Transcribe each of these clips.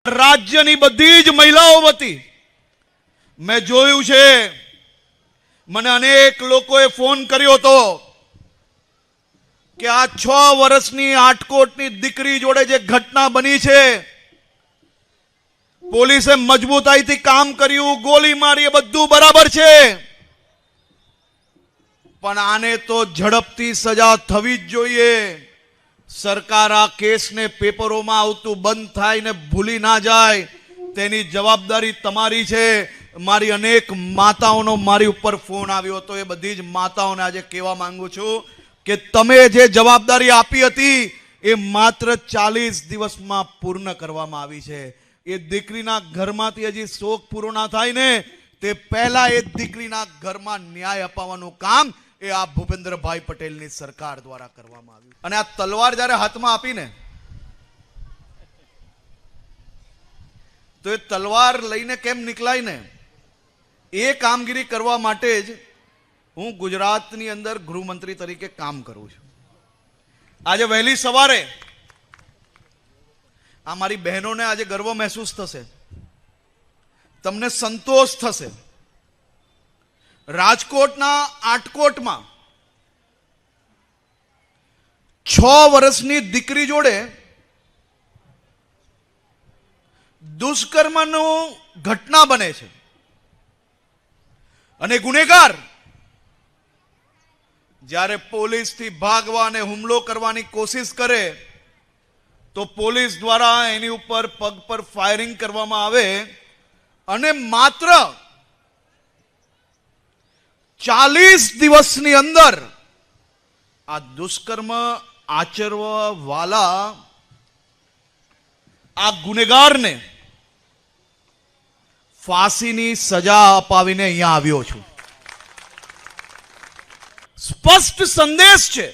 રાજ્યની બધી જ મહિલાઓ વતી મેં જોયું છે, મને અનેક લોકોએ ફોન કર્યો હતો કે આ 6 વર્ષની આટકોટની દીકરી જોડે જે ઘટના બની છે, પોલીસે મજબૂતાઈથી કામ કર્યું, ગોળી મારી, એ બધું બરાબર છે, પણ આને તો ઝડપથી સજા થવી જ જોઈએ. સરકાર આ કેસને પેપરોમાં આવતું બંધ થાય ને ભૂલી ના જાય, તેની જવાબદારી તમારી છે. મારી અનેક માતાઓનો મારી ઉપર ફોન આવ્યો હતો. એ બધી જ માતાઓને આજે કહેવા માંગુ છું કે તમે જે જવાબદારી આપી હતી એ માત્ર 40 દિવસમાં પૂર્ણ કરવામાં આવી છે. એ દીકરીના ઘરમાંથી હજી શોક પૂરો ના થાય ને તે પહેલા એ દીકરીના ઘરમાં ન્યાય અપાવવાનું કામ એ આ ભૂપેન્દ્રભાઈ પટેલની સરકાર દ્વારા કરવામાં આવ્યું. અને આ તલવાર જ્યારે હાથમાં આપીને તો એ તલવાર લઈને કેમ નીકળાય ને, એ કામગીરી કરવા માટે જ હું ગુજરાતની અંદર ગૃહમંત્રી તરીકે કામ કરું છું. આજે વહેલી સવારે આ મારી બહેનોને આજે ગર્વ મહેસૂસ થશે, તમને સંતોષ થશે. રાજકોટના આટકોટમાં 6 વર્ષની દીકરી જોડે દુષ્કર્મનું ઘટના બને છે અને ગુનેગાર જ્યારે પોલીસથી ભાગવા અને હુમલો કરવાની કોશિશ કરે તો પોલીસ દ્વારા એની ઉપર પગ પર ફાયરિંગ કરવામાં આવે અને માત્ર 40 દિવસની અંદર આ દુષ્કર્મ આચરવા વાળા આ ગુનેગારને ફાંસીની સજા અપાવીને અહીંયા આવ્યો છું. સ્પષ્ટ સંદેશ છે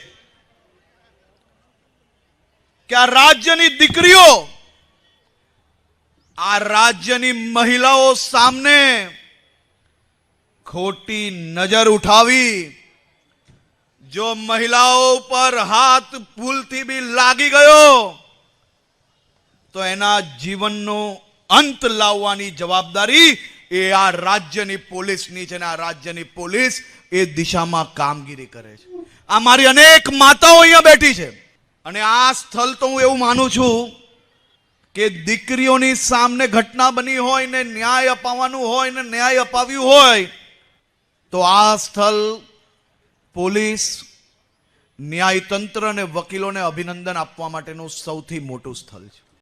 કે આ રાજ્યની દીકરીઓ, આ રાજ્યની મહિલાઓ સામે ખોટી નજર ઉઠાવી, જો મહિલાઓ પર હાથ ભૂલથી બી લાગી ગયો તો એના જીવનનો અંત લાવવાની જવાબદારી એ આ રાજ્યની પોલીસની છે. અને આ રાજ્યની પોલીસ એ દિશામાં કામગીરી કરે છે. આ મારી અનેક માતાઓ અહીંયા બેઠી છે અને આ સ્થળ તો હું એવું માનું છું કે દીકરીઓની સામે ઘટના બની હોય ને ન્યાય અપાવવાનું હોય ને ન્યાય અપાવ્યું હોય તો આ સ્થળ પોલીસ, ન્યાયતંત્ર અને વકીલોને અભિનંદન આપવા માટેનું સૌથી મોટું સ્થળ છે.